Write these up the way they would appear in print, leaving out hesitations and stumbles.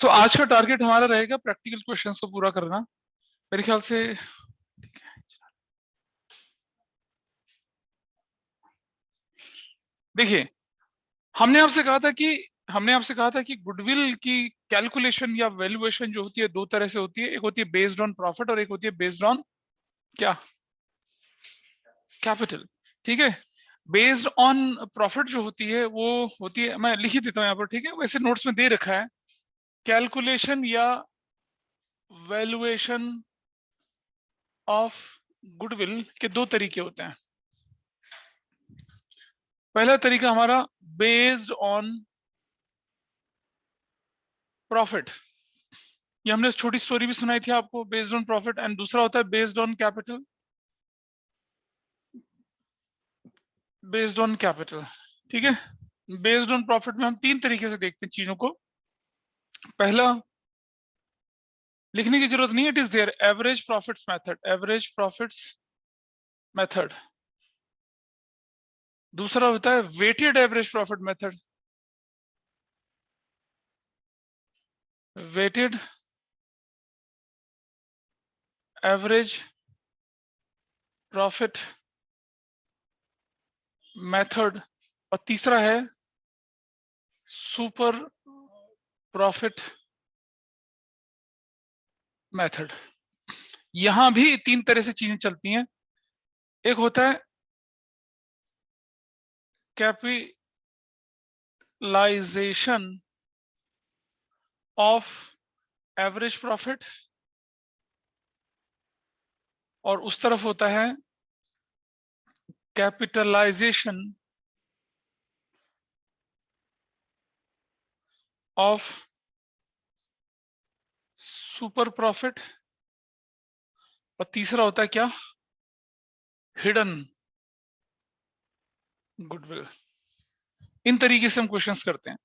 सो आज का टारगेट हमारा रहेगा प्रैक्टिकल क्वेश्चंस को पूरा करना, मेरे ख्याल से। ठीक है, देखिए हमने आपसे कहा था कि गुडविल की कैलकुलेशन या वैल्यूएशन जो होती है दो तरह से होती है, एक होती है बेस्ड ऑन प्रॉफिट और एक होती है बेस्ड ऑन क्या, कैपिटल। ठीक है, बेस्ड ऑन प्रॉफिट जो होती है वो होती है, मैं लिख ही देता हूँ यहाँ पर, ठीक है, वैसे नोट्स में दे रखा है, कैलकुलेशन या वैल्यूएशन ऑफ गुडविल के दो तरीके होते हैं। पहला तरीका हमारा बेस्ड ऑन प्रॉफिट, ये हमने छोटी स्टोरी भी सुनाई थी आपको, बेस्ड ऑन प्रॉफिट। एंड दूसरा होता है based on capital, based on capital. ठीक है, बेस्ड ऑन प्रॉफिट में हम तीन तरीके से देखते हैं चीजों को। पहला, लिखने की जरूरत नहीं है, it is there, average profits method, average profits method. दूसरा होता है weighted average profit method, weighted average profit method. और तीसरा है सुपर प्रॉफिट मेथड। यहां भी तीन तरह से चीजें चलती हैं। एक होता है कैपिटलाइजेशन ऑफ एवरेज प्रॉफिट, और उस तरफ होता है कैपिटलाइजेशन ऑफ सुपर प्रॉफिट, और तीसरा होता है क्या, हिडन गुडविल। इन तरीके से हम क्वेश्चंस करते हैं।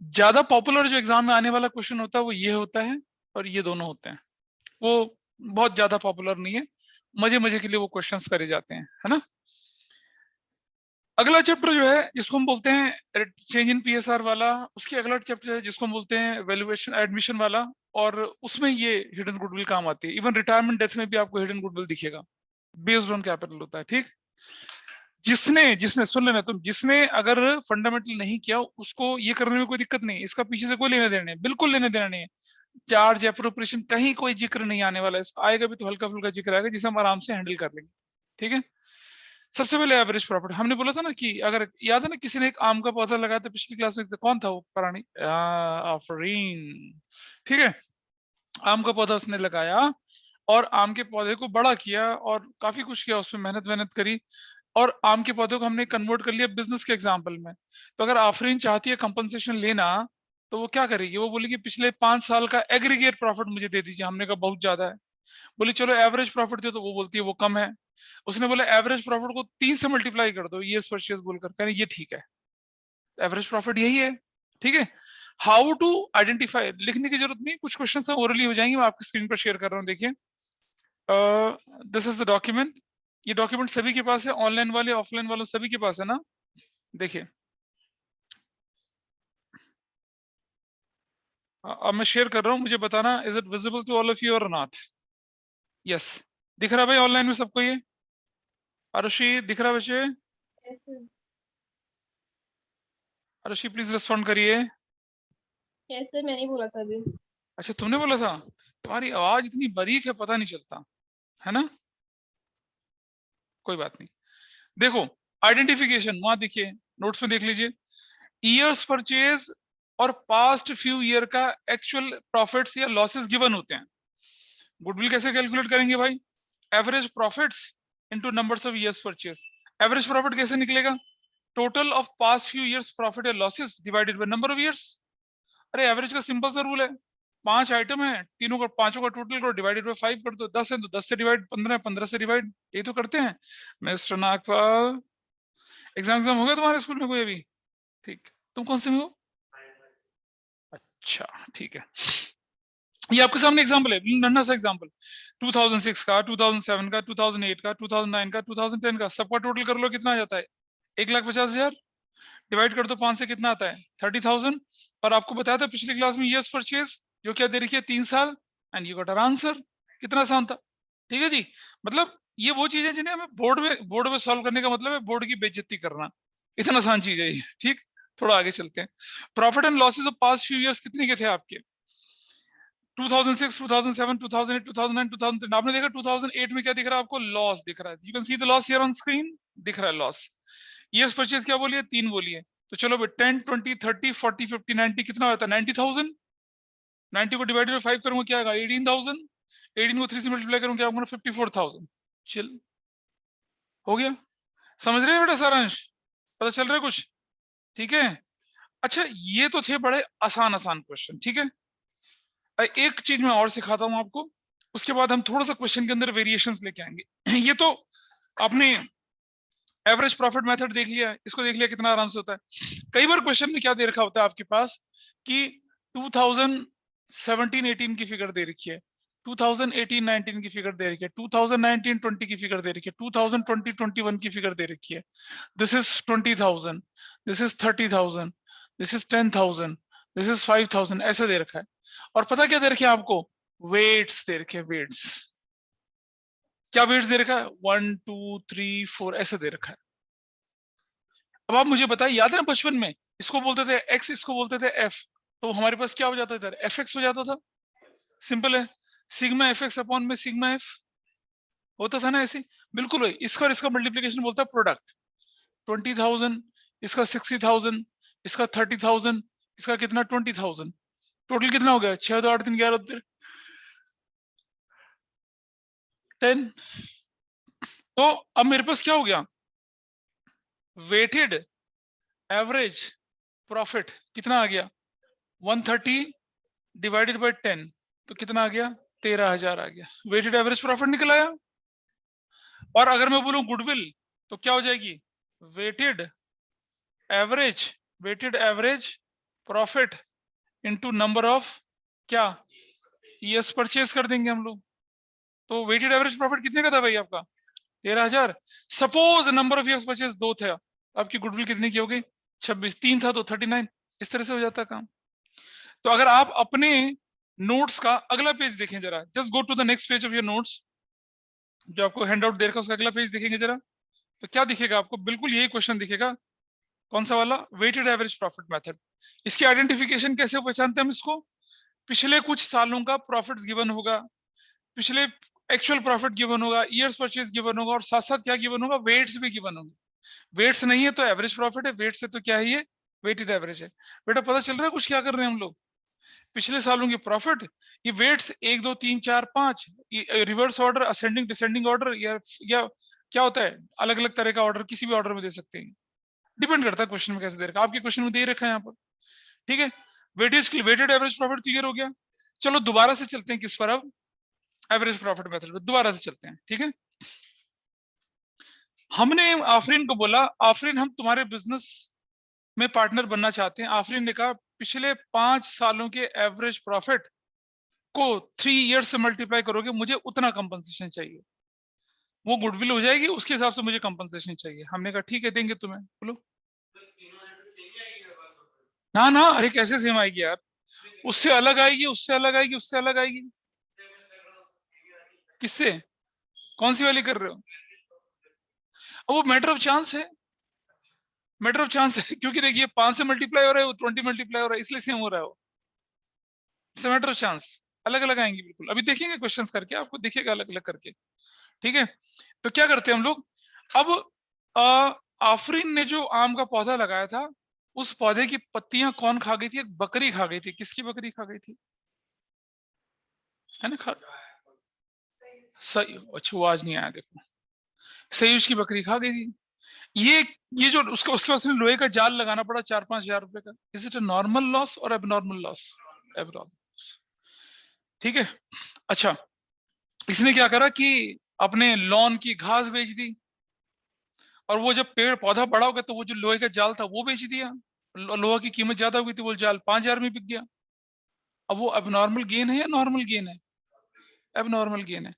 ज्यादा पॉपुलर जो एग्जाम में आने वाला क्वेश्चन होता है वो ये होता है, और ये दोनों होते हैं। वो बहुत ज्यादा पॉपुलर नहीं है, मजे मजे के लिए वो क्वेश्चंस करे जाते हैं, है ना। अगला चैप्टर जो है जिसको हम बोलते हैं चेंज इन पीएसआर वाला, उसके अगला चैप्टर है जिसको हम बोलते हैं वैल्यूएशन एडमिशन वाला, और उसमें ये हिडन गुडविल काम आती है। इवन रिटायरमेंट डेथ में भी आपको हिडन गुडविल दिखेगा, बेस्ड ऑन कैपिटल होता है। ठीक, जिसने जिसने सुन लेना तुम, जिसने अगर फंडामेंटल नहीं किया उसको ये करने में कोई दिक्कत नहीं, इसका पीछे से कोई लेने देने, बिल्कुल लेने देना नहीं है। चार्ज एप्रोप्रिएशन कहीं कोई जिक्र नहीं आने वाला है, आएगा भी तो हल्का फुल्का जिक्र आएगा जिसे हम आराम से हैंडल कर लेंगे। ठीक है, सबसे पहले एवरेज प्रॉफिट। हमने बोला था ना कि अगर याद है ना, किसी ने एक आम का पौधा लगाया था पिछली क्लास में, कौन था वो प्राणी, आफरीन। ठीक है, आम का पौधा उसने लगाया और आम के पौधे को बड़ा किया और काफी कुछ किया, उसमें मेहनत मेहनत करी, और आम के पौधे को हमने कन्वर्ट कर लिया बिजनेस के एग्जाम्पल में। तो अगर आफरीन चाहती है कंपनसेशन लेना, तो वो क्या करेगी, वो बोलेगी पिछले 5 साल का एग्रीगेट प्रॉफिट मुझे दे दीजिए। हमने कहा बहुत ज्यादा है, बोली चलो एवरेज प्रॉफिट दे, तो वो बोलती है वो कम है। उसने बोला एवरेज प्रॉफिट को 3 से मल्टीप्लाई कर दो, ये परचेज बोलकर, कह रहे ये ठीक है, एवरेज प्रॉफिट यही है। ठीक है, हाउ टू आइडेंटिफाई, लिखने की जरूरत नहीं, कुछ क्वेश्चन ओरली हो जाएंगे, मैं आपकी स्क्रीन पर शेयर कर रहा हूँ, देखिए। दिस इज द डॉक्यूमेंट, ये डॉक्यूमेंट सभी के पास है, ऑनलाइन वाले ऑफलाइन वालों सभी के पास है ना। देखिए, अब मैं शेयर कर रहा हूँ, मुझे बताना is it visible to all of you और नॉट। यस, दिख रहा भाई ऑनलाइन में सबको ये? आरुषि दिख रहा बच्चे? आरुषि प्लीज रिस्पॉन्ड करिए। कैसे, मैंने बोला था अभी। अच्छा तुमने बोला था, तुम्हारी आवाज इतनी बारीक है पता नहीं चलता है ना, कोई बात नहीं। देखो, आइडेंटिफिकेशन वहां देखिए, नोट्स में देख लीजिए, ईयर्स परचेज और पास्ट फ्यू ईयर का एक्चुअल प्रॉफिट्स या लॉसेस गिवन होते हैं। गुडविल कैसे कैलकुलेट करेंगे भाई, average profits into numbers of years purchase. Average profit कैसे निकलेगा, total of past few years profit या losses divided by number of years. अरे एवरेज का सिंपल सा रूल है, 5 आइटम है, तीनों का पांचों का टोटल करो, डिवाइडेड बाय 5 कर दो, 10 है तो 10 से डिवाइड, 15 है 15 से डिवाइड, ये तो करते हैं। मिस्टर नागपाल, एग्जाम हो गया तुम्हारे स्कूल में कोई अभी? ठीक, तुम कौन से में हो? अच्छा ठीक है, ये आपके सामने एग्जांपल है, नन्हा सा एग्जांपल, 2006 का, 2007 का, 2008 का, 2009 का, 2010 का, सबका टोटल कर लो, कितना आ जाता है, 1,50,000। डिवाइड कर दो 5 से, कितना आता है, 30,000। और आपको बताया था पिछली क्लास में ईयर्स परचेज जो क्या दे रखी है 3 साल, and you got our answer. कितना आसान था, ठीक है जी। मतलब ये वो चीजें जिन्हें हमें बोर्ड में सॉल्व करने का मतलब है बोर्ड की बेइज्जती करना, इतना आसान चीज है ये, ठीक। थोड़ा आगे चलते हैं। Profit and losses of past few years कितने के थे आपके? 2006, 2007, 2008, 2009, 2010। आपने देखा 2008 में क्या दिख रहा है आपको? लॉस दिख रहा है। You can see the loss here on screen, दिख रहा है लॉस। ईयर्स परचेज क्या बोलिए? 3 बोलिए। तो चलो भाई 10, 20, 30, 40, 50, 90 कितना होता है? 90,000। 90 को डिवाइडेड बाय 5 करूंगा क्या आएगा? 18,000। 18 को 3 से मल्टीप्लाई करूंगा क्या आऊंगा? 54,000। चिल, हो गया। समझ रहे हैं बेटा सारांश? पता चल रहा है कुछ? ठीक है। अच्छा, ये तो थे बड़े आसान आसान क्वेश्चन, ठीक है। एक चीज मैं और सिखाता हूं आपको, उसके बाद हम थोड़ा सा क्वेश्चन के अंदर वेरिएशंस लेके आएंगे। ये तो आपने एवरेज प्रॉफिट मेथड देख लिया, इसको देख लिया कितना आराम से होता है। कई बार क्वेश्चन में क्या दे रखा होता है आपके पास कि 2017-18 की फिगर दे रखी है, 2018-19 की फिगर दे रखी है, 2019-20 की फिगर दे रखी है, 2020-21 की फिगर दे रखी है। This is 20,000, this is 30,000, this is 10,000, this is 5,000, ऐसे दे रखा है। और पता क्या दे रखे हैं आपको? वेट्स दे रखे हैं, वेट्स। क्या वेट्स दे रखा है? 1, 2, 3, 4 ऐसे दे रखा है। अब आप मुझे बताइए, याद है ना बचपन में इसको बोलते थे एक्स, इसको बोलते थे एफ, तो हमारे पास क्या हो जाता था? एफ एक्स हो जाता था। सिंपल है, सिग्मा एफ एक्स अपॉन में सिग्मा एफ होता था ना ऐसे। बिल्कुल भाई, इसका और इसका मल्टीप्लीकेशन बोलता है प्रोडक्ट। 20,000, इसका 60,000, इसका 30,000, इसका कितना? 20,000। टोटल कितना हो गया? 6 2 8 3 11 10। तो अब मेरे पास क्या हो गया? वेटेड एवरेज प्रॉफिट कितना आ गया? 130 डिवाइडेड बाय 10, तो कितना आ गया? 13,000 आ गया। वेटेड एवरेज प्रॉफिट निकल आया। और अगर मैं बोलूं गुडविल, तो क्या हो जाएगी? Weighted average, weighted average profit into number of क्या? ईयर्स परचेज कर देंगे हम लोग। तो वेटेड एवरेज प्रॉफिट कितने का था भाई आपका? 13,000। Suppose number of years purchase 2 थे, आपकी गुडविल कितनी की हो गई? 26। 3 था तो 39। इस तरह से हो जाता काम। तो अगर आप अपने नोट्स का अगला पेज देखें जरा, just go to the next page of your notes, जो आपको हैंड आउट दे रखा है उसका अगला पेज देखेंगे जरा, तो क्या दिखेगा आपको? बिल्कुल यही क्वेश्चन दिखेगा। कौन सा वाला? Weighted average profit method. इसकी आइडेंटिफिकेशन कैसे पहचानते हैं हम इसको? पिछले कुछ सालों का प्रॉफिट गिवन होगा, पिछले एक्चुअल प्रॉफिट गिवन होगा, ईयर्स परचेज गिवन होगा, और साथ साथ क्या गिवन होगा? वेट्स भी गिवन होंगे। वेट्स नहीं है तो एवरेज प्रॉफिट है, वेट्स है तो क्या है? ये वेटेड एवरेज है। बेटा पता चल रहा है कुछ क्या कर रहे हैं हम लोग? पिछले सालों की प्रॉफिट, ये weights 1 2 3 4 5, reverse order, ascending descending order, या क्या होता है? अलग अलग तरह का ऑर्डर किसी भी ऑर्डर में दे सकते हैं, डिपेंड करता है क्वेश्चन में कैसे दे रखा है। आपके क्वेश्चन में दे रखा है यहाँ पर, ठीक है। वेटेड एवरेज प्रॉफिट क्लियर हो गया। चलो दोबारा से चलते हैं किस पर? अब एवरेज प्रॉफिट मेथड पर दोबारा से चलते हैं, ठीक है। हमने आफरीन को बोला, आफरीन हम तुम्हारे बिजनेस में पार्टनर बनना चाहते हैं। आफरीन ने कहा पिछले 5 सालों के एवरेज प्रॉफिट को 3 ईयर से मल्टीप्लाई करोगे, मुझे उतना कंपनसेशन चाहिए। वो गुडविल हो जाएगी, उसके हिसाब से मुझे कंपनसेशन चाहिए। हमने कहा ठीक है, देंगे तुम्हें। बोलो ना ना, अरे कैसे सेम आएगी यार? उससे अलग आएगी, उससे अलग आएगी, उससे अलग आएगी। किससे? कौन सी वाली कर रहे हो? वो मैटर ऑफ चांस है, मैटर ऑफ चांस है। क्योंकि देखिए 5 से मल्टीप्लाई हो रहा है, वो 20 मल्टीप्लाई हो रहा है, इसलिए सेम हो रहा है वो। It's matter of chance. अलग अलग आएंगी बिल्कुल, अभी देखेंगे क्वेश्चंस करके, आपको दिखेगा अलग अलग करके, ठीक है। तो क्या करते हैं हम लोग अब? आफरीन ने जो आम का पौधा लगाया था, उस पौधे की पत्तियां कौन खा गई थी? एक बकरी खा गई थी। किसकी बकरी खा गई थी? है ना? सही, अच्छा वो आज नहीं आया, देखो। सयूज की बकरी खा गई थी। ये जो उसका उसके पास लोहे का जाल लगाना पड़ा 4-5 हजार रुपए का। Is it a normal loss और एबनॉर्मल लॉस? एबनॉर्मल, ठीक है। अच्छा, इसने क्या करा कि अपने लॉन की घास बेच दी, और वो जब पेड़ पौधा बड़ा हो गया तो वो जो लोहे का जाल था वो बेच दिया। लोहा की कीमत ज्यादा हो गई थी, वो जाल 5,000 में बिक गया। अब वो एबनॉर्मल गेन है या नॉर्मल गेन है? एबनॉर्मल गेन है।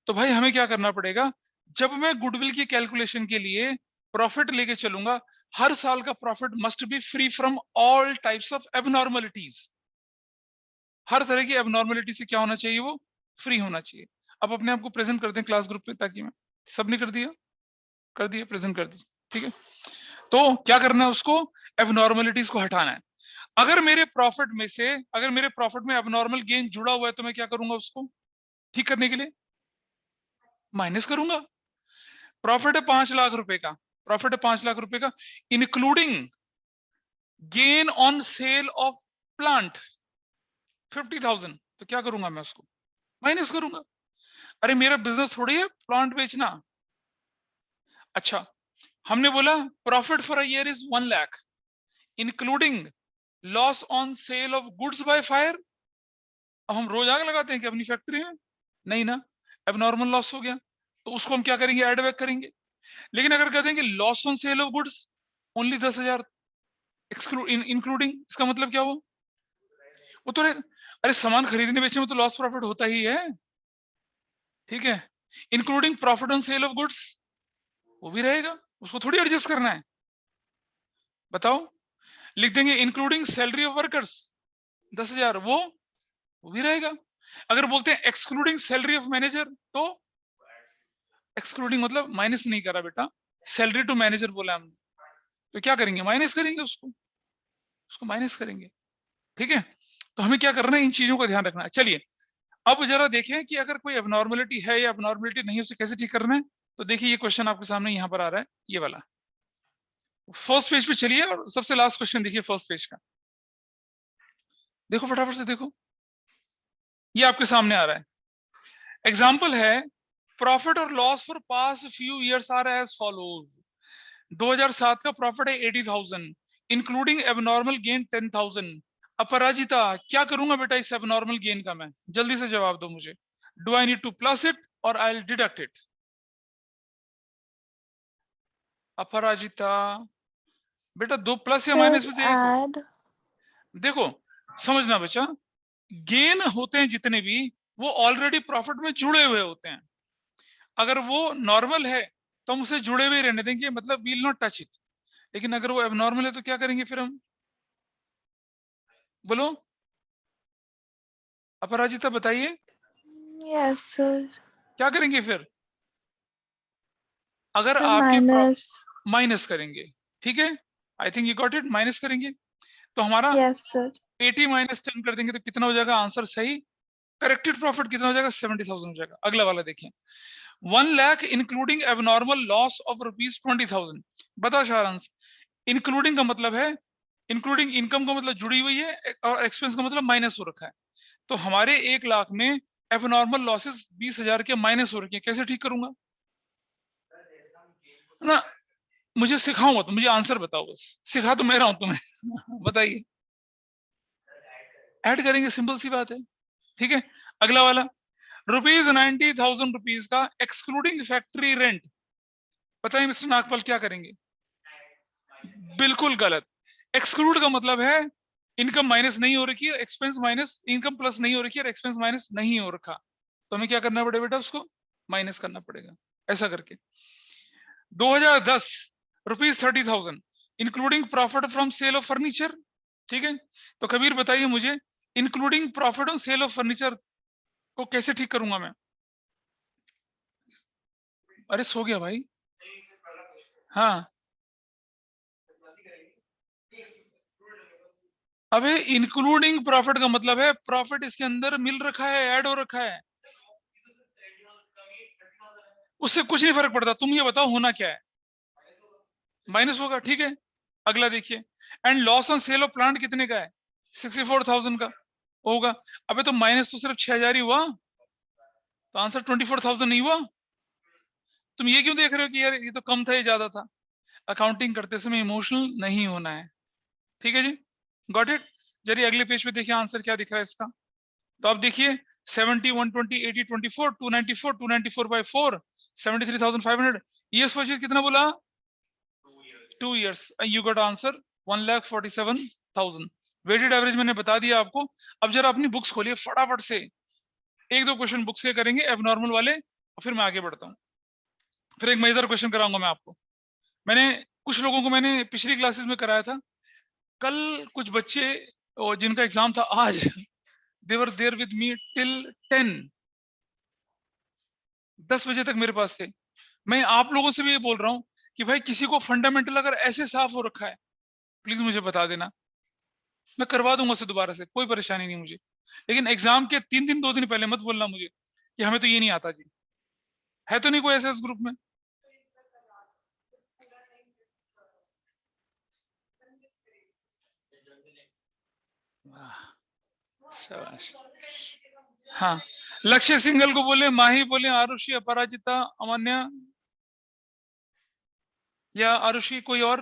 तो भाई हमें क्या करना पड़ेगा? जब मैं गुडविल की कैलकुलेशन के लिए प्रॉफिट लेके चलूंगा, हर साल का profit must be free from all types of abnormalities. हर तरह की एबनॉर्मलिटी से क्या होना चाहिए, वो फ्री होना चाहिए। अब अपने आप को प्रेजेंट कर दें क्लास ग्रुप पे, ताकि मैं सबने कर दिया, प्रेजेंट कर दीजिए, ठीक है। तो क्या करना है, उसको एबनॉर्मलिटीज को हटाना है। अगर मेरे प्रॉफिट में एबनॉर्मल गेन जुड़ा हुआ है तो मैं क्या करूंगा, उसको ठीक करने के लिए माइनस करूंगा। प्रॉफिट है 5 लाख रुपए का, including gain on sale of plant 50,000, तो क्या करूंगा मैं, उसको माइनस करूंगा। अरे मेरा बिजनेस थोड़ी है प्लांट बेचना। अच्छा, हमने बोला profit for a year is 1 lakh including loss on sale of goods by fire. अब हम रोज आग लगाते हैं कि अपनी फैक्ट्री में, नहीं ना, एबनॉर्मल लॉस हो गया, तो उसको हम क्या करेंगे, एड बैक करेंगे। लेकिन अगर कहते हैं कि loss on sale of goods only 10,000 including, इसका मतलब क्या हुआ, वो तो अरे सामान खरीदने बेचने में तो लॉस प्रॉफिट होता ही है, ठीक है। Including profit on sale of goods वो भी रहेगा, उसको थोड़ी एडजस्ट करना है, बताओ। लिख देंगे इंक्लूडिंग सैलरी ऑफ वर्कर्स 10,000, वो भी रहेगा। अगर बोलते हैं एक्सक्लूडिंग सैलरी ऑफ मैनेजर, तो एक्सक्लूडिंग मतलब माइनस नहीं करा बेटा, सैलरी टू मैनेजर बोला हमने, तो क्या करेंगे, माइनस करेंगे, उसको माइनस करेंगे, ठीक है। तो हमें क्या करना है, इन चीजों का ध्यान रखना है। चलिए अब जरा देखें कि अगर कोई एबनॉर्मलिटी है या एबनॉर्मलिटी नहीं, उसे कैसे ठीक करना है। तो देखिए ये क्वेश्चन आपके सामने यहाँ पर आ रहा है, ये वाला फर्स्ट पेज पे चलिए और सबसे लास्ट क्वेश्चन देखिए फर्स्ट पेज का, देखो फटाफट से देखो, ये आपके सामने आ रहा है। एग्जाम्पल है, प्रॉफिट और loss for past few years are as follows. 2007 का प्रॉफिट है 80,000 इंक्लूडिंग एबनॉर्मल गेन 10,000। अपराजिता, क्या करूंगा बेटा इस एबनॉर्मल गेन का, मैं जल्दी से जवाब दो मुझे। Do I need two plus it और आई विल डिडक्ट इट? अपराजिता बेटा, दो प्लस या माइनस में से एक हो। ऐड। देखो समझना बच्चा, गेन होते हैं जितने भी, वो ऑलरेडी प्रॉफिट में जुड़े हुए होते हैं। अगर वो नॉर्मल है तो हम उसे जुड़े हुए रहने देंगे, मतलब वील नॉट टच इट। लेकिन अगर वो एबनॉर्मल है तो क्या करेंगे फिर हम, बोलो अपराजिता बताइए, यस सर। क्या करेंगे फिर? अगर सर आपके माइनस। माइनस करेंगे, ठीक है, I think you got it, minus करेंगे। तो हमारा यस सर। 80 माइनस 10 कर देंगे तो कितना हो जाएगा आंसर सही, करेक्टेड प्रॉफिट कितना हो जाएगा, 70,000 हो जाएगा। अगला वाला देखिए, 1 lakh including abnormal loss of rupees 20,000। बताओ शारांश, इंक्लूडिंग का मतलब है, इंक्लूडिंग इनकम का मतलब जुड़ी हुई है, और एक्सपेंस का मतलब माइनस हो रखा है। तो हमारे 1 लाख में एबनॉर्मल लॉसेस 20,000 के माइनस हो रखे हैं, कैसे ठीक करूंगा ना। मुझे सिखाओ मत, मुझे आंसर बताओ बस, सिखा तो मैं रहा हूं तुम्हें बताइए। ऐड करेंगे, सिंपल सी बात है, ठीक है। अगला वाला, ₹90,000 का एक्सक्लूडिंग फैक्ट्री रेंट। बताइए मिस्टर नागपाल क्या करेंगे? बिल्कुल गलत। एक्सक्लूड का मतलब है इनकम माइनस नहीं हो रखी है, एक्सपेंस माइनस इनकम प्लस नहीं हो रखी है, और एक्सपेंस माइनस नहीं हो रखा, तो हमें क्या करना पड़ेगा बेटा, उसको माइनस करना पड़ेगा, ऐसा करके। 2010 ₹30,000 including profit from sale of furniture, ठीक है। तो कबीर बताइए मुझे, including profit on sale of furniture को कैसे ठीक करूंगा मैं? अरे सो गया भाई, हाँ। अबे इंक्लूडिंग प्रॉफिट का मतलब है प्रॉफिट इसके अंदर मिल रखा है, ऐड हो रखा है, उससे कुछ नहीं फर्क पड़ता। तुम ये बताओ होना क्या है, माइनस होगा, ठीक है। अगला देखिए, and loss on sale of plant कितने का है, 64,000 का होगा। अबे तो माइनस तो सिर्फ 6,000 ही हुआ, तो आंसर 24,000 नहीं हुआ। तुम ये क्यों देख रहे हो कि यार ये तो कम था, ये ज्यादा था। अकाउंटिंग करते समय इमोशनल नहीं होना है, ठीक है जी, गॉट इट। जरिए अगले पेज पे देखिए आंसर क्या दिख रहा है इसका। तो आप देखिए 70, 120, 80, 24, 294, 294/4, 73,500। ईयर्स परचेज कितना बोला, 2 years, you got answer 1,47,000। Weighted average मैंने बता दिया आपको। अब जरा अपनी बुक्स खोलिए फटाफट से, एक दो क्वेश्चन बुक से करेंगे एबनॉर्मल वाले, और फिर मैं आगे बढ़ता हूँ। फिर एक मजेदार क्वेश्चन कराऊंगा मैं आपको। मैंने कुछ लोगों को मैंने पिछली क्लासेस में कराया था, कल कुछ बच्चे जिनका एग्जाम था आज they were there with me till 10 बजे तक मेरे पास थे। मैं आप लोगों से भी ये बोल रहा हूँ कि भाई किसी को फंडामेंटल अगर ऐसे साफ हो रखा है प्लीज मुझे बता देना, मैं करवा दूंगा उसे दोबारा से, कोई परेशानी नहीं मुझे। लेकिन एग्जाम के 3 दिन 2 दिन पहले मत बोलना मुझे कि हमें तो ये नहीं आता जी। है तो नहीं कोई ऐसा इस ग्रुप में? शाबाश। हाँ, लक्ष्य सिंगल को बोले, माही बोले, आरुषि, अपराजिता, अमान्या या आरुषि, कोई और?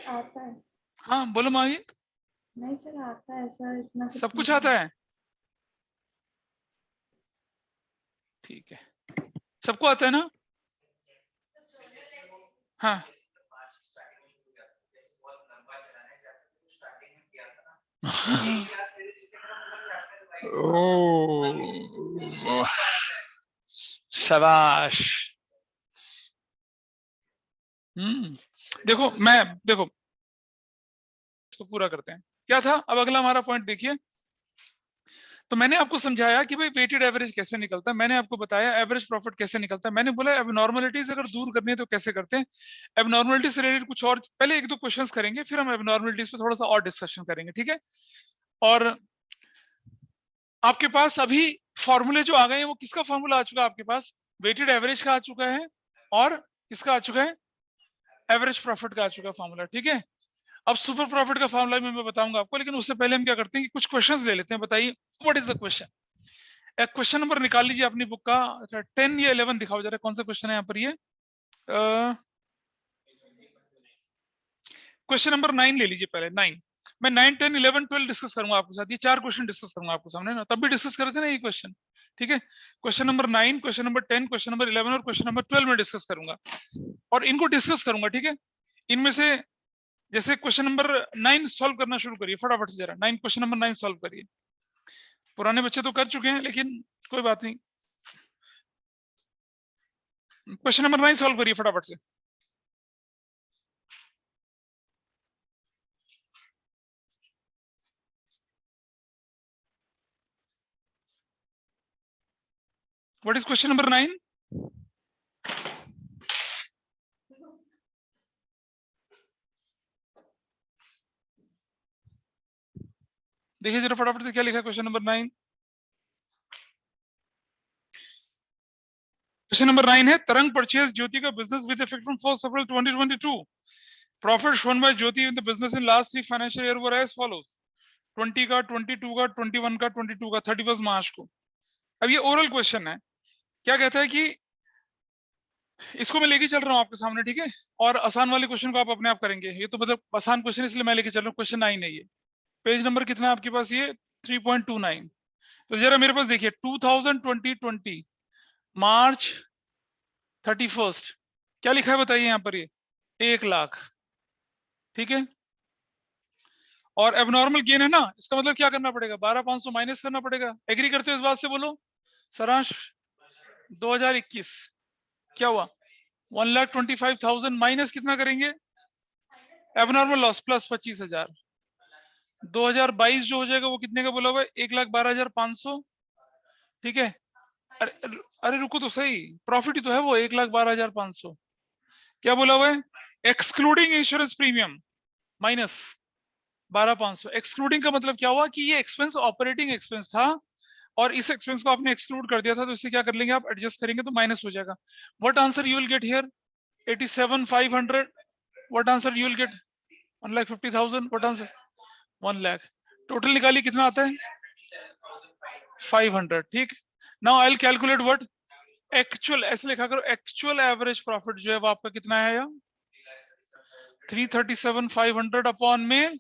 आता है। हाँ बोलो माही। नहीं सर, आता है सर, इतना सब कुछ आता है? ठीक है, सबको आता है ना? हाँ ओ, शाबाश। देखो इसको पूरा करते हैं। क्या था अब अगला हमारा पॉइंट देखिए। तो मैंने आपको समझाया कि भाई वेटेड एवरेज कैसे निकलता है, मैंने आपको बताया एवरेज प्रॉफिट कैसे निकलता है, मैंने बोला एबनॉर्मलिटीज अगर दूर करनी है तो कैसे करते हैं। एबनॉर्मलिटी से रिलेटेड कुछ और पहले 1-2 क्वेश्चंस करेंगे, फिर हम एबनॉर्मलिटीज पे थोड़ा सा और डिस्कशन करेंगे, ठीक है। और आपके पास अभी फॉर्मूले जो आ गए हैं वो किसका फॉर्मूला आ चुका है आपके पास? वेटेड एवरेज का आ चुका है और किसका आ चुका है? एवरेज प्रॉफिट का आ चुका है फॉर्मूला, ठीक है। अब सुपर प्रॉफिट का फॉर्मूला भी मैं बताऊंगा आपको, लेकिन उससे पहले हम क्या करते हैं कि कुछ क्वेश्चंस ले लेते हैं। बताइए व्हाट इज द क्वेश्चन? एक क्वेश्चन नंबर निकाल लीजिए अपनी बुक का। अच्छा 10 या 11 दिखाओ जरा, कौन सा क्वेश्चन है यहाँ पर? ये क्वेश्चन नंबर 9 ले लीजिए पहले। 9 मैं 9, 10, 11, 12 डिस्कस करूंगा आपके साथ। ये 4 क्वेश्चन डिस्कस करूंगा आपको सामने ना, तब भी डिस्कस कर रहे थे ना ये क्वेश्चन, ठीक है। Question number 9, question number 10, question number 11 और क्वेश्चन नंबर 12 में डिस्कस करूंगा और इनको डिस्कस करूंगा, ठीक है। इनमें से जैसे क्वेश्चन नंबर 9 सॉल्व करना शुरू करिए फटाफट से जरा। 9 क्वेश्चन नंबर 9 सॉल्व करिए। पुराने बच्चे तो कर चुके हैं लेकिन कोई बात नहीं। क्वेश्चन नंबर 9 सॉल्व करिए फटाफट से। What is question number 9? देखिए जरा फटाफट से क्या लिखा है क्वेश्चन नंबर 9। क्वेश्चन नंबर 9 है तरंग परचेज ज्योति का business with effect from 1 April 2022। Profit shown by Jyoti in the business in last 3 financial year were as follows. 20 का, 22 का, 21 का, 22 का, 31 मार्च को। अब ये ओरल क्वेश्चन है। क्या कहता है कि इसको मैं लेके चल रहा हूँ आपके सामने, ठीक है। और आसान वाले क्वेश्चन को आप अपने आप करेंगे। ये तो मतलब आसान क्वेश्चन इसलिए मैं लेके चल रहा हूँ। क्वेश्चन 9 है ये। पेज नंबर कितना है आपके पास? ये 3.29। तो जरा मेरे पास देखिए 2020 मार्च 31 क्या लिखा है बताइए यहाँ पर? ये 1 लाख, ठीक है। और एबनॉर्मल गेन है ना, इसका मतलब क्या करना पड़ेगा? 12,500 माइनस करना पड़ेगा। एग्री करते हो इस बात से? बोलो सारांश। 2021 क्या हुआ? 1,25,000 माइनस कितना करेंगे? Abnormal loss plus 25,000। 2022 जो हो जाएगा वो कितने का बोला हुआ है? 1,12,500, ठीक है। अरे रुको तो सही, प्रॉफिट ही तो है वो 1,12,500। क्या बोला हुआ है? Excluding insurance premium minus 12,500। Excluding का मतलब क्या हुआ कि ये एक्सपेंस ऑपरेटिंग एक्सपेंस था और इस एक्सपेंस को आपने एक्सक्लूड कर दिया था, तो इससे क्या कर लेंगे आप? एडजस्ट करेंगे तो माइनस हो जाएगा। What answer you will get here? 87,500। What answer you will get? 1,50,000। What answer? 1 lakh. Total निकालिए कितना आता है? 500, ठीक। Now I will calculate what actual, ऐसे लिखा करो, एक्चुअल एवरेज प्रॉफिट जो है वो आपका कितना है? या 337,500 अपॉन में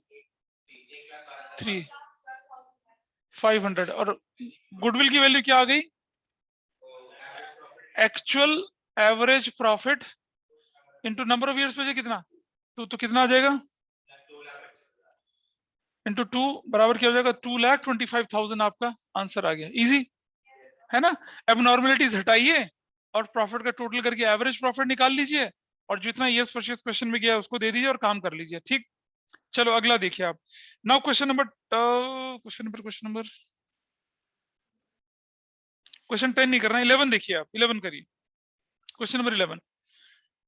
3,500। और गुडविल की वैल्यू क्या आ गई? Actual average profit into number of years पे कितना? 2, तो कितना आ जाएगा? इंटू 2 बराबर क्या हो जाएगा? 2,25,000 आपका आंसर आ गया। इजी है ना। एबनॉर्मलिटीज हटाइए और प्रॉफिट का टोटल करके एवरेज प्रॉफिट निकाल लीजिए और जितना ईयर्स परचेज क्वेश्चन में गया उसको दे दीजिए और काम कर लीजिए, ठीक। चलो अगला देखिए आप। नाउ क्वेश्चन नंबर क्वेश्चन 10 नहीं करना, 11 देखिए आप, 11 करिए, question number 11।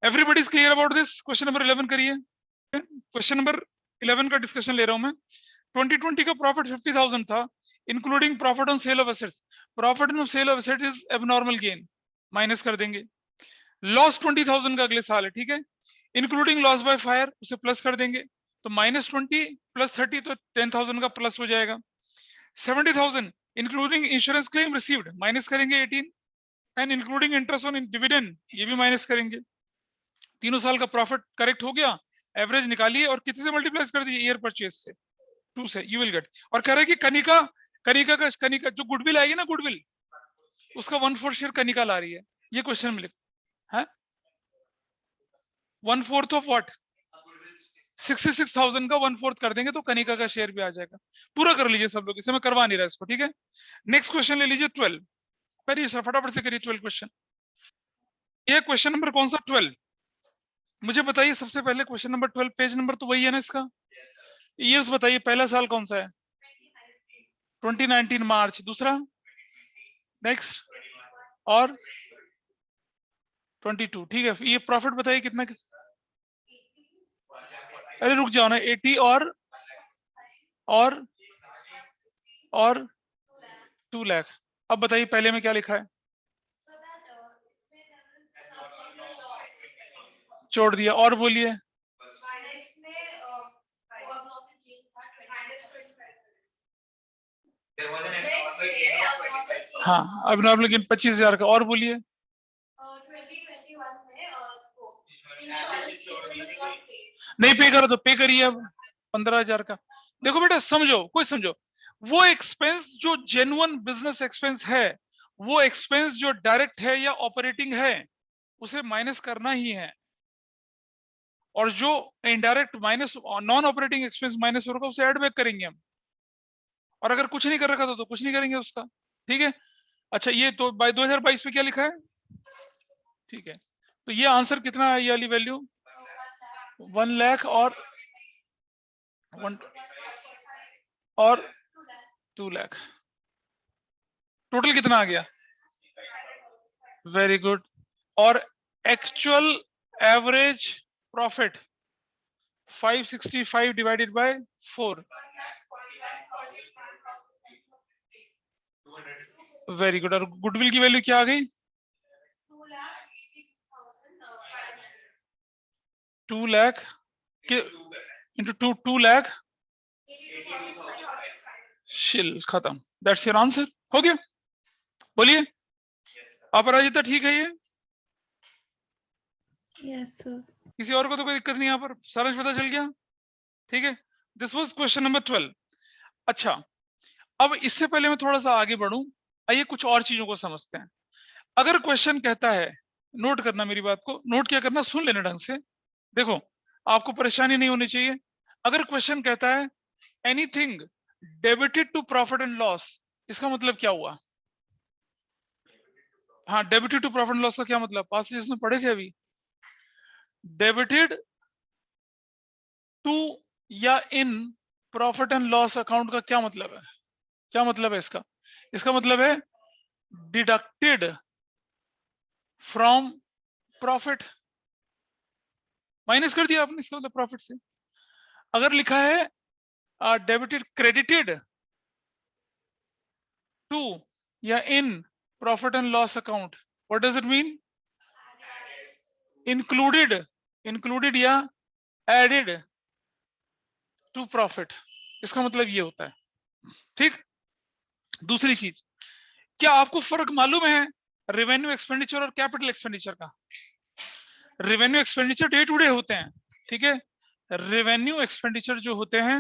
Everybody is clear about this? Question number 11 करिए। क्वेश्चन नंबर 11 का डिस्कशन ले रहा हूं मैं। 2020 का प्रॉफिट 50,000 था, including profit on sale of assets. Profit on sale of assets is abnormal gain, minus कर देंगे। लॉस 20,000 का अगले साल है, ठीक है, इंक्लूडिंग लॉस बाय फायर उसे प्लस कर देंगे, तो -20 + 30 तो 10,000 का प्लस हो जाएगा। 70,000 including insurance claim received, minus करेंगे 18, and including interest on dividend, ये भी माइनस करेंगे। तीनों साल का प्रॉफिट करेक्ट हो गया, एवरेज निकालिए और कितने से मल्टीप्लाई कर दीजिए, ईयर परचेज से 2 से, यू विल गेट। और कह रहे कि कनिका जो गुडविल आएगी ना, गुडविल उसका 1/4 शेयर कनिका ला रही है, ये क्वेश्चन में लिखा है। 1/4 ऑफ व्हाट? 66,000 का 1/4 कर देंगे तो कनिका का शेयर भी आ जाएगा। पूरा कर लीजिए सब लोग, इसे मैं करवा नहीं रहा इसको, ठीक है। नेक्स्ट क्वेश्चन ले लीजिए 12, करिए सर फटाफट से करिए 12 क्वेश्चन। ये क्वेश्चन नंबर कौन सा? 12। मुझे बताइए सबसे पहले क्वेश्चन नंबर 12, पेज नंबर तो वही है ना इसका। ईयर्स बताइए, पहला साल कौन सा है? 2019 मार्च। दूसरा? नेक्स्ट? और 22, ठीक है। ये प्रॉफिट बताइए कितना? अरे रुक जाओ ना, 80 और 2 लाख। अब बताइए पहले में क्या लिखा है? छोड़ दिया, और बोलिए। हाँ, अब नॉर्मल गेन 25,000 का, और बोलिए। नहीं पे करो तो पे करिए अब 15,000 का। देखो बेटा समझो, कोई समझो, वो एक्सपेंस जो जेन्युइन बिजनेस एक्सपेंस है, वो एक्सपेंस जो डायरेक्ट है या ऑपरेटिंग है, उसे माइनस करना ही है। और जो indirect minus non operating expense minus होगा उसे ऐड बैक करेंगे हम। और अगर कुछ नहीं कर रखा तो कुछ नहीं करेंगे उसका, ठीक है। अच्छा ये तो 2022 में क्या लिखा है? ठीक है, तो ये आंसर कितना है? ये वाली वैल्यू 1 लाख और 2 लाख, टोटल कितना आ गया? Very good. और actual average profit 565 divided by 4। Very good. और गुडविल की वैल्यू क्या आ गई? 2 लाख इंटू 2 लाख शिल, खत्म। दैट्स योर आंसर, हो गया। बोलिए अपराजिता, ठीक है ये? Yes sir. किसी और को तो कोई दिक्कत नहीं यहाँ पर? सारा पता चल गया, ठीक है। This was question number 12। अच्छा, अब इससे पहले मैं थोड़ा सा आगे बढ़ूं, आइए कुछ और चीजों को समझते हैं। अगर क्वेश्चन कहता है, नोट करना मेरी बात को, नोट क्या करना, सुन लेना ढंग से। देखो आपको परेशानी नहीं होनी चाहिए। अगर क्वेश्चन कहता है anything debited to profit and loss, इसका मतलब क्या हुआ? हाँ, debited to profit and loss का क्या मतलब? पास में पढ़े थे अभी। डेबिटेड टू या in profit and loss account का क्या मतलब है? क्या मतलब है इसका? इसका मतलब है डिडक्टेड फ्रॉम प्रॉफिट, माइनस कर दिया आपने इसका मतलब प्रॉफिट से। अगर लिखा है डेबिटेड क्रेडिटेड टू या in profit and loss account, what does it mean? Included या एडेड टू प्रॉफिट, इसका मतलब ये होता है, ठीक। दूसरी चीज, क्या आपको फर्क मालूम है रेवेन्यू एक्सपेंडिचर और कैपिटल एक्सपेंडिचर का? Revenue expenditure day to day होते हैं, ठीक है। रेवेन्यू एक्सपेंडिचर जो होते हैं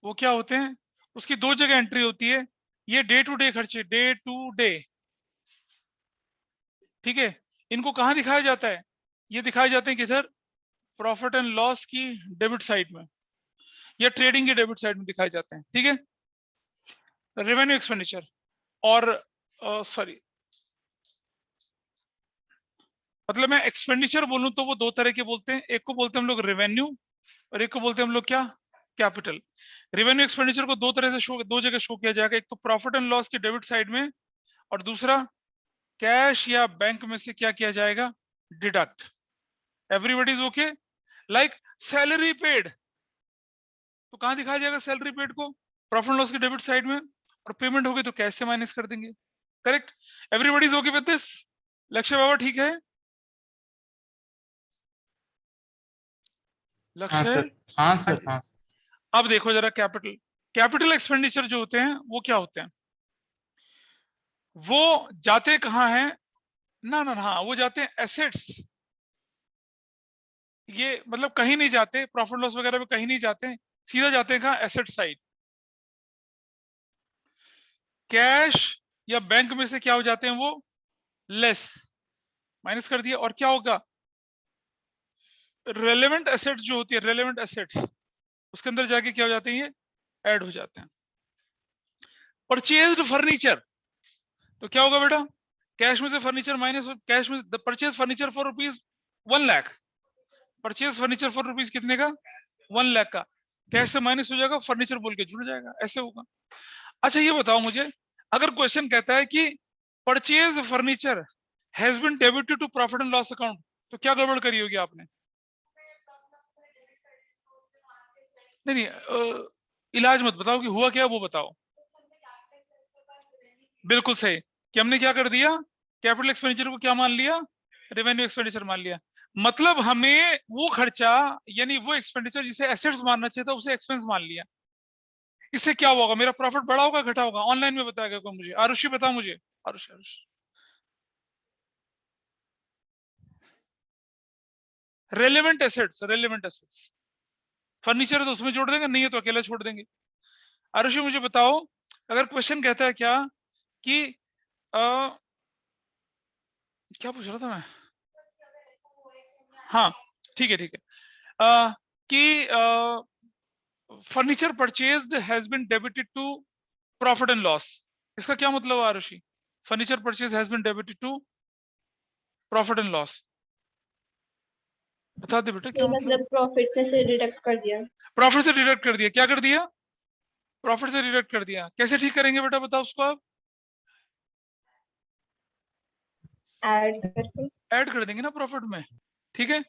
वो क्या होते हैं? उसकी 2 जगह एंट्री होती है। ये डे टू डे खर्चे, डे टू डे, ठीक है। इनको कहां दिखाया जाता है? ये दिखाए जाते हैं किधर? प्रॉफिट एंड लॉस की डेबिट साइड में या ट्रेडिंग की डेबिट साइड में दिखाए जाते हैं, ठीक है। रेवेन्यू एक्सपेंडिचर और सॉरी, मतलब मैं एक्सपेंडिचर बोलूं तो वो 2 तरह के बोलते हैं। एक को बोलते हैं हम लोग रेवेन्यू और एक को बोलते हैं हम लोग क्या? कैपिटल। रेवेन्यू एक्सपेंडिचर को 2 तरह से 2 जगह शो किया जाएगा, एक तो प्रॉफिट एंड लॉस की डेबिट साइड में और दूसरा कैश या बैंक में से क्या किया जाएगा, deduct. Everybody is okay. Like salary paid, तो कहां दिखाया जाएगा सैलरी पेड को, प्रॉफिट लॉस की डेबिट साइड में, और पेमेंट होगी तो कैश से माइनस कर देंगे। Correct, everybody is okay with this. लक्ष्य बाबा ठीक है, हाँ लक्ष्य? सर, हाँ सर, हाँ सर। अब देखो जरा, कैपिटल एक्सपेंडिचर जो होते हैं वो क्या होते हैं, वो जाते कहाँ हैं, ना ना हाँ, वो जाते हैं एसेट्स। ये मतलब कहीं नहीं जाते, प्रॉफिट लॉस वगैरह में कहीं नहीं जाते, सीधा जाते हैं कहाँ, एसेट साइड। कैश या बैंक में से क्या हो जाते हैं वो, लेस, माइनस कर दिया, और क्या होगा, रेलेवेंट एसेट जो होती है, रेलेवेंट एसेट, उसके अंदर जाके क्या हो जाते हैं, ये ऐड हो जाते हैं। परचेज्ड फर्नीचर, तो क्या होगा बेटा, कैश में से फर्नीचर माइनस, कैश में purchase furniture for ₹1 lakh, purchase furniture for rupees कितने का, 1 लाख का, कैश से माइनस हो जाएगा, फर्नीचर बोल के जुड़ जाएगा, ऐसे होगा। अच्छा ये बताओ मुझे, अगर क्वेश्चन कहता है कि purchase furniture has been debited to profit and loss account, तो क्या गड़बड़ करी होगी आपने? नहीं इलाज मत बताओ कि हुआ क्या, वो बताओ। बिल्कुल सही, कि हमने क्या कर दिया, कैपिटल एक्सपेंडिचर को क्या मान लिया, रेवेन्यू एक्सपेंडिचर मान लिया। मतलब हमें वो खर्चा यानी वो एक्सपेंडिचर जिसे एसेट्स मानना चाहिए था उसे एक्सपेंस मान लिया। इससे क्या होगा, मेरा प्रॉफिट बढ़ा होगा घटा होगा, ऑनलाइन में बताएगा कोई मुझे, आरुषि बता मुझे, Arushi. Relevant assets, relevant assets, furniture तो उसमें जोड़ देंगे, नहीं है तो अकेला छोड़ देंगे। आरुषि मुझे बताओ, अगर क्वेश्चन कहता है क्या कि क्या पूछ रहा था मैं, हाँ ठीक है ठीक है, कि furniture purchased has been debited to profit and loss, इसका क्या मतलब है Arushi, furniture purchase has been debited to profit and loss, बता दे बेटा क्या मतलब। प्रॉफिट में से डिडक्ट कर दिया। प्रॉफिट से डिडक्ट कर दिया, क्या कर दिया, प्रॉफिट से डिडक्ट कर दिया। कैसे ठीक करेंगे बेटा बताओ उसको आप, ऐड करके। ऐड कर देंगे ना प्रॉफिट में, ठीक है,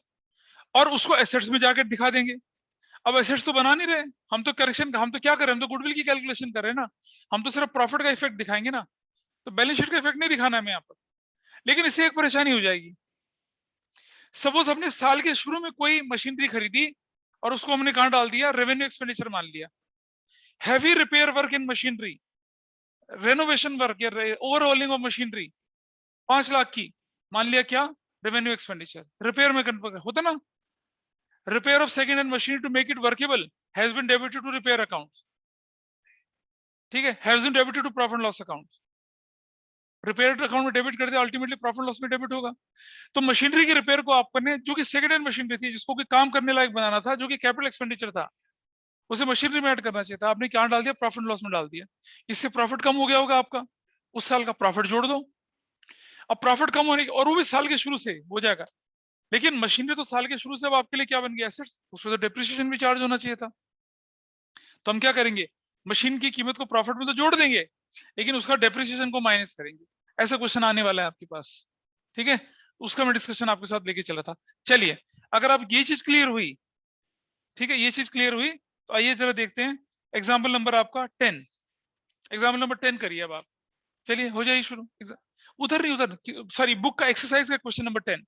और उसको एसेट्स में जाकर दिखा देंगे। अब एसेट्स तो बना नहीं रहे हम, तो करेक्शन, हम तो क्या कर रहे हैं, हम तो गुडविल की कैलकुलेशन कर रहे हैं ना, हम तो सिर्फ प्रॉफिट का इफेक्ट दिखाएंगे ना, तो बैलेंस शीट का इफेक्ट नहीं दिखाना है हमें यहाँ पर। लेकिन इससे एक परेशानी हो जाएगी, सपोज हमने साल के शुरू में कोई मशीनरी खरीदी और उसको हमने कहां डाल दिया, रेवेन्यू एक्सपेंडिचर मान लिया। Heavy repair work in machinery, renovation work या ओवरऑलिंग ऑफ मशीनरी 5 लाख की, मान लिया क्या, रेवेन्यू एक्सपेंडिचर। रिपेयर में कन्वर्ट होता ना, repair of second hand machine to make it workable has been debited to repair account, ठीक है, has been debited to profit loss account. Repair account में डेबिट कर दिया, अल्टीमेटली प्रॉफिट लॉस में debit होगा। तो मशीनरी की रिपेयर को आपने, जो कि सेकंड हैंड मशीनरी थी, जिसको कि काम करने लायक बनाना था, जो कि कैपिटल एक्सपेंडिचर था, उसे मशीनरी में ऐड करना चाहिए था, आपने क्या डाल दिया, प्रॉफिट लॉस में डाल दिया। इससे प्रॉफिट कम हो गया होगा आपका, उस साल का प्रॉफिट जोड़ दो। अब प्रॉफिट कम होने और वो भी साल के शुरू से हो जाएगा, लेकिन मशीनरी तो साल के शुरू से अब आपके लिए क्या बन गया, एसेट्स, उसमें तो डेप्रिसिएशन भी चार्ज होना चाहिए था। तो हम क्या करेंगे, मशीन की कीमत को प्रॉफिट में तो जोड़ देंगे, लेकिन उसका डेप्रिसिएशन को माइनस करेंगे। ऐसा क्वेश्चन आने वाला है आपके पास, ठीक है, उसका मैं डिस्कशन आपके साथ लेके चला था। चलिए, अगर आप ये चीज क्लियर हुई, ठीक है, ये चीज क्लियर हुई, तो आइए जरा देखते हैं एग्जाम्पल नंबर आपका 10, एग्जाम्पल नंबर 10 करिए अब आप, चलिए हो जाइए शुरू। उधर नहीं, उधर सॉरी, बुक का एक्सरसाइज का question number 10,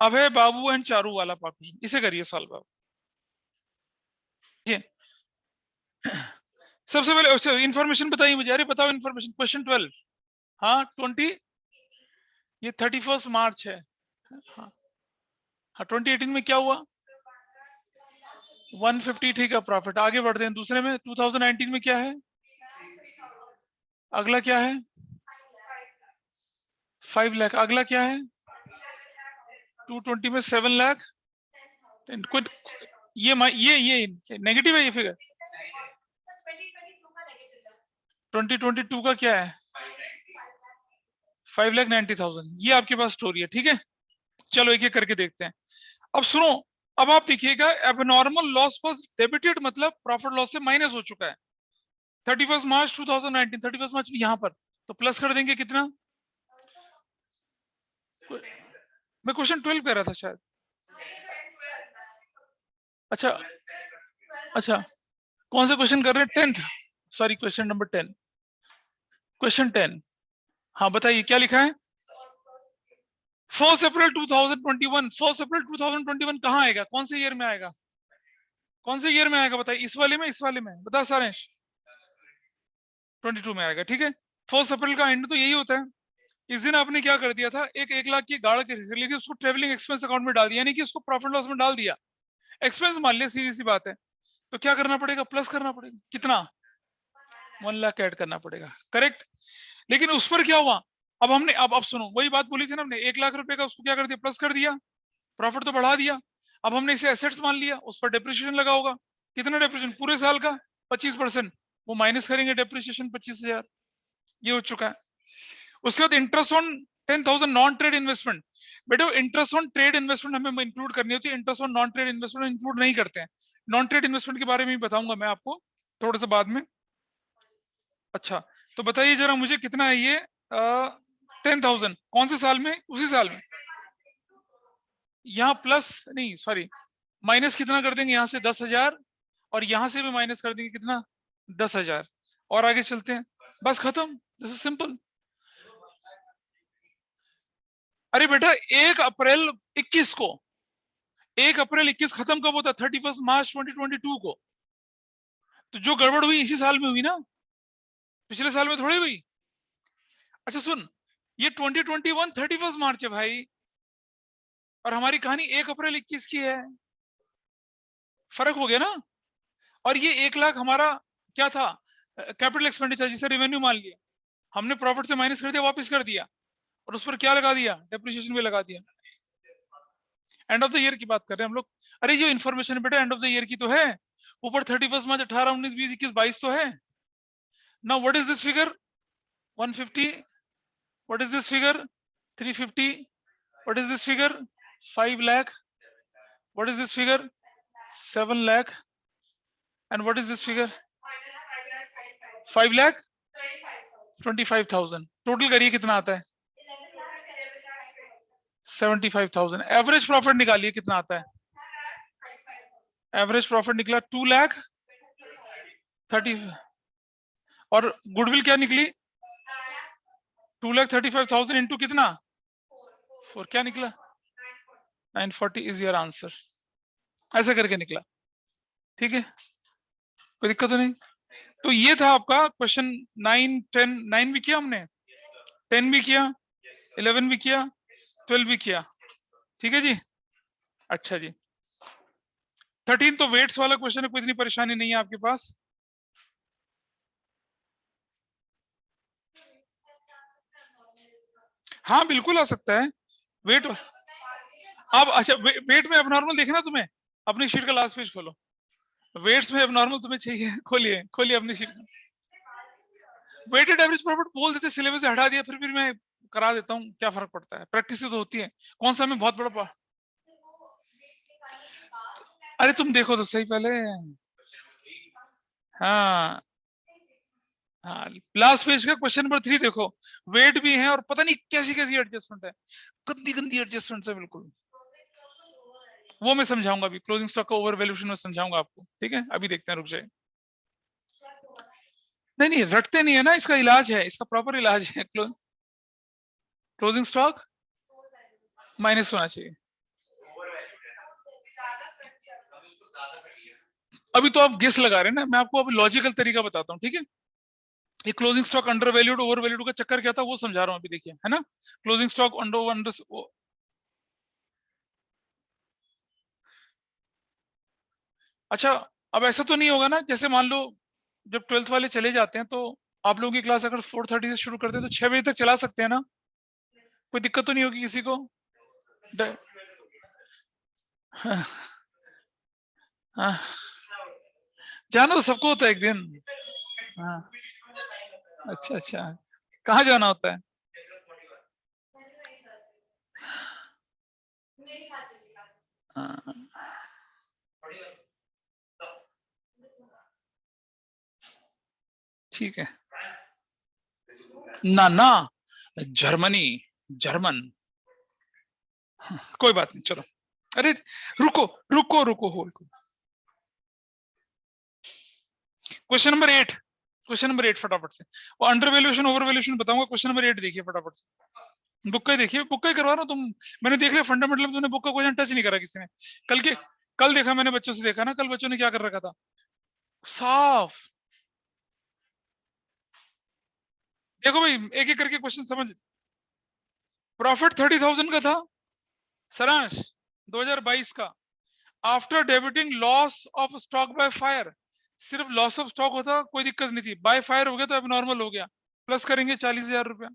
Abhay Babu and Charu वाला पार्ट, इसे करिए सॉल्व आप। ये सबसे पहले इंफॉर्मेशन बताइए मुझे, अरे बताओ इंफॉर्मेशन, क्वेश्चन 12, हाँ 20, ये 31 मार्च है, हाँ 2018 में क्या हुआ, 150, ठीक है, प्रॉफिट। आगे बढ़ते हैं दूसरे में, 2019 में क्या है, अगला क्या है, 5 लाख, अगला क्या है, 220 में 7 लाख, ये नेगेटिव है ये फिगर, 2022 का क्या है, 5,90,000, ये आपके पास स्टोरी है, ठीक है। चलो एक एक करके देखते हैं। अब सुनो, अब आप देखिएगा, एबनॉर्मल लॉस वाज डेबिटेड, मतलब प्रॉफिट लॉस से माइनस हो चुका है 31 मार्च 2019, 31 मार्च यहाँ पर, तो प्लस कर देंगे कितना, मैं क्वेश्चन 12 कह रहा था शायद। अच्छा अच्छा, कौन सा क्वेश्चन कर रहे हैं? 10th, sorry, question number 10। Question 10, हाँ बताइए क्या लिखा है? 1 अप्रैल 2021, 1 अप्रैल 2021 कहाँ आएगा? कौन से ईयर में आएगा? कौन से ईयर में आएगा बताइए? इस वाले में, इस वाले में? बता सारेश। 22 में आएगा, ठीक है। 1 अप्रैल का एंड तो यही होता है। इस दिन आपने क्या कर दिया था? 1 लाख की गाड़ खरीद ली थी, उसको ट्रेवलिंग एक्सपेंस अकाउंट में डाल दिया, यानी कि उसको प्रॉफिट लॉस में डाल दिया, एक्सपेंस मान लिया, सीधी सी बात है। तो क्या करना पड़ेगा? प्लस करना पड़ेगा। कितना? 1 लाख ऐड करना पड़ेगा, करेक्ट। लेकिन उस पर क्या हुआ? अब हमने, अब सुनो, वही बात बोली थी ना हमने, 1 लाख रुपए का उसको क्या कर दिया? प्लस कर दिया, प्रॉफिट तो बढ़ा दिया। अब हमने इसे एसेट्स मान लिया, उस पर डेप्रिसिएशन लगा होगा। कितना डेप्रिसिएशन? पूरे साल का 25%, वो माइनस करेंगे डेप्रिसिएशन 25,000, ये हो चुका है। उसके बाद interest on 10,000 non trade investment. बेटा इंटरेस्ट ऑन ट्रेड इन्वेस्टमेंट हमें इंक्लूड करनी होती है, interest on non trade investment include नहीं करते हैं। नॉन ट्रेड इन्वेस्टमेंट के बारे में बताऊंगा मैं आपको थोड़ा सा बाद में। अच्छा, तो बताइए जरा मुझे कितना है ये 10,000 कौन से साल में? उसी साल में। यहाँ प्लस नहीं, सॉरी, माइनस कितना कर देंगे? यहाँ से 10,000, और यहाँ से भी माइनस कर देंगे कितना? 10,000, और आगे चलते हैं, बस खत्म। This is simple. अरे बेटा 1 अप्रैल 21 को, 1 अप्रैल 21 खत्म कब होता? 31 मार्च 2022 को। तो जो गड़बड़ हुई इसी साल में हुई ना, पिछले साल में थोड़ी हुई। अच्छा सुन, ये 2021 31 मार्च है भाई, और हमारी कहानी 1 अप्रैल 21 की है। फर्क हो गया ना। और ये 1 लाख हमारा क्या था? कैपिटल एक्सपेंडिचर, जिसे रेवेन्यू मान लिया हमने, प्रॉफिट से माइनस कर दिया, वापस कर दिया, और उस पर क्या लगा दिया? डेप्रिसिएशन भी लगा दिया। एंड ऑफ द ईयर की बात कर रहे हैं हम लोग। अरे जो इन्फॉर्मेशन बेटा एंड ऑफ द ईयर की तो है, ऊपर 31 मार्च 18, 19, 20, 21, 22 तो है ना। What is this figure? 150। What is this figure? 350। What is this figure? 5 lakh. What is this figure? 7 lakh. And what is this figure? 5 lakh 25,000। Total करिए कितना आता है? 75,000। एवरेज प्रॉफिट निकालिए कितना आता है? एवरेज प्रॉफिट निकला 2 लाख 30, और गुडविल क्या निकली? 2,35,000 इंटू कितना? 4, क्या निकला? 940 इज योर आंसर। ऐसा करके निकला, ठीक है, कोई दिक्कत तो नहीं। तो ये था आपका क्वेश्चन 9, 10, 9 भी किया हमने, 10 भी किया, 11 भी किया, 12 भी किया, ठीक है जी। अच्छा जी, 13 तो वेट्स वाला क्वेश्चन है, कोई इतनी परेशानी नहीं है आपके पास। हाँ बिल्कुल आ सकता है वेट। अब अच्छा, वेट में अब नॉर्मल देखना तुम्हें, अपनी शीट का लास्ट पेज खोलो, वेट्स में अब नॉर्मल तुम्हें चाहिए, खोलिए खोलिए अपनी शीट। वेटेड एवरेज प्रॉफिट बोल देते, सिलेबस से हटा दिया, फिर मैं करा देता हूँ, क्या फर्क पड़ता है, प्रैक्टिस तो होती है। कौन सा में बहुत बड़ा अरे तुम देखो तो सही पहले। हाँ हाँ, लास्ट पेज का क्वेश्चन नंबर 3 देखो, वेट भी है और पता नहीं कैसी कैसी एडजस्टमेंट है, गंदी गंदी एडजस्टमेंट है बिल्कुल। वो मैं समझाऊंगा अभी, क्लोजिंग स्टॉक का ओवर वैल्यूएशन में समझाऊंगा आपको, ठीक है। अभी देखते हैं, रुक जाए। नहीं नहीं रटते नहीं है ना, इसका इलाज है, इसका प्रॉपर इलाज है। क्लोजिंग स्टॉक माइनस होना चाहिए। अभी तो आप गेस लगा रहे हैं ना, मैं आपको अभी लॉजिकल तरीका बताता हूँ, ठीक है। ये closing stock under valued over valued का चक्कर क्या था वो समझा रहा हूँ अभी, देखिए, है ना। क्लोजिंग स्टॉक अंडर अच्छा, अब ऐसा तो नहीं होगा ना, जैसे मान लो जब 12th वाले चले जाते हैं, तो आप लोगों की क्लास अगर 4:30 से शुरू करते हैं तो 6 बजे तक चला सकते हैं ना, कोई दिक्कत तो नहीं होगी किसी को? हाँ, हाँ, जाना तो सबको होता है एक दिन। हाँ, अच्छा अच्छा, कहाँ जाना होता है? हाँ, ठीक है ना ना, जर्मनी, जर्मन, कोई बात नहीं, चलो। अरे रुको रुको रुको, होल्ड करो। क्वेश्चन नंबर 8, क्वेश्चन नंबर 8 फटाफट से। और अंडर वैल्यूएशन ओवर वैल्यूएशन बताऊंगा। क्वेश्चन नंबर 8 देखिए फटाफट से। बुक का ही देखिए, बुक का ही करवा रहा हूं तुम। मैंने देख लिया फंडामेंटल में, तुमने बुक का क्वेश्चन टच नहीं करा किसी ने। कल देखा मैंने, बच्चों से देखा ना, कल बच्चों ने क्या कर रखा था साफ। देखो भाई, एक एक करके क्वेश्चन समझ। प्रॉफिट 30,000 का था सारांश 2022 का। After debiting loss of stock by fire, सिर्फ लॉस ऑफ स्टॉक होता कोई दिक्कत नहीं थी, बाय फायर हो गया तो अब नॉर्मल हो गया, प्लस करेंगे 40,000 रुपया।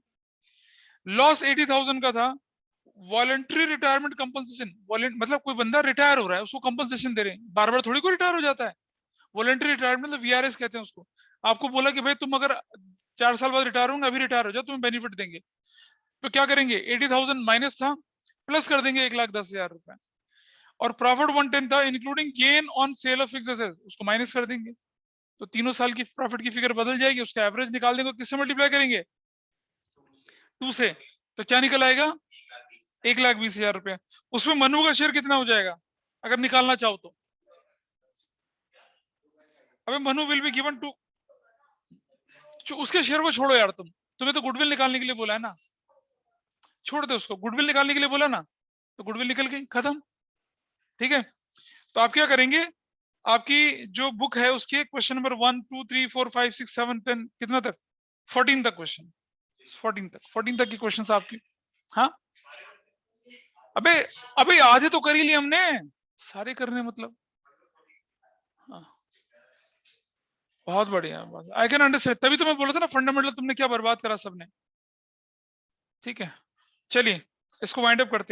लॉस 80,000 का था। वॉलंटरी रिटायरमेंट कंपनसेशन, मतलब कोई बंदा रिटायर हो रहा है उसको कंपनसेशन दे रहे हैं, बार बार थोड़ी कोई रिटायर हो जाता है। वॉलंटरी रिटायरमेंट मतलब वीआरएस कहते हैं उसको। आपको बोला कि भाई तुम अगर 4 साल बाद रिटायर होंगे, अभी रिटायर हो जाओ, तुम्हें बेनिफिट देंगे। तो क्या करेंगे, 80,000 माइनस था, प्लस कर देंगे 1,10,000 रुपए। और प्रॉफिट 110 था including gain on sale of fixed assets, उसको माइनस कर देंगे। तो तीनों साल की प्रॉफिट की फिगर बदल जाएगी, उसका एवरेज निकाल देंगे। किससे मल्टीप्लाई करेंगे, 2 से। तो क्या निकल आएगा, 1,20,000 रुपया। उसमें मनु का शेयर कितना हो जाएगा अगर निकालना चाहो तो। अबे Manu will be given to, उसके शेयर को छोड़ो यार, तुम्हें तो गुडविल निकालने के लिए बोला है ना, छोड़ दे उसको। गुडविल निकालने के लिए बोला ना, तो गुडविल निकल गई, खत्म। ठीक है, तो आप क्या करेंगे, आपकी जो बुक है उसके क्वेश्चन नंबर 1 2 3 4 5 6 7 10 कितना तक, 14 तक क्वेश्चन, 14 तक की क्वेश्चंस आपकी। हाँ अबे अबे आधे तो कर ही लिए हमने, सारे करने मतलब। हाँ बहुत बढ़िया, आई कैन अंडरस्टैंड। तभी तो मैं बोला था ना, फंडामेंटल तुमने क्या बर्बाद करा सबने। ठीक है, चलिए इसको वाइंड अप करते हैं।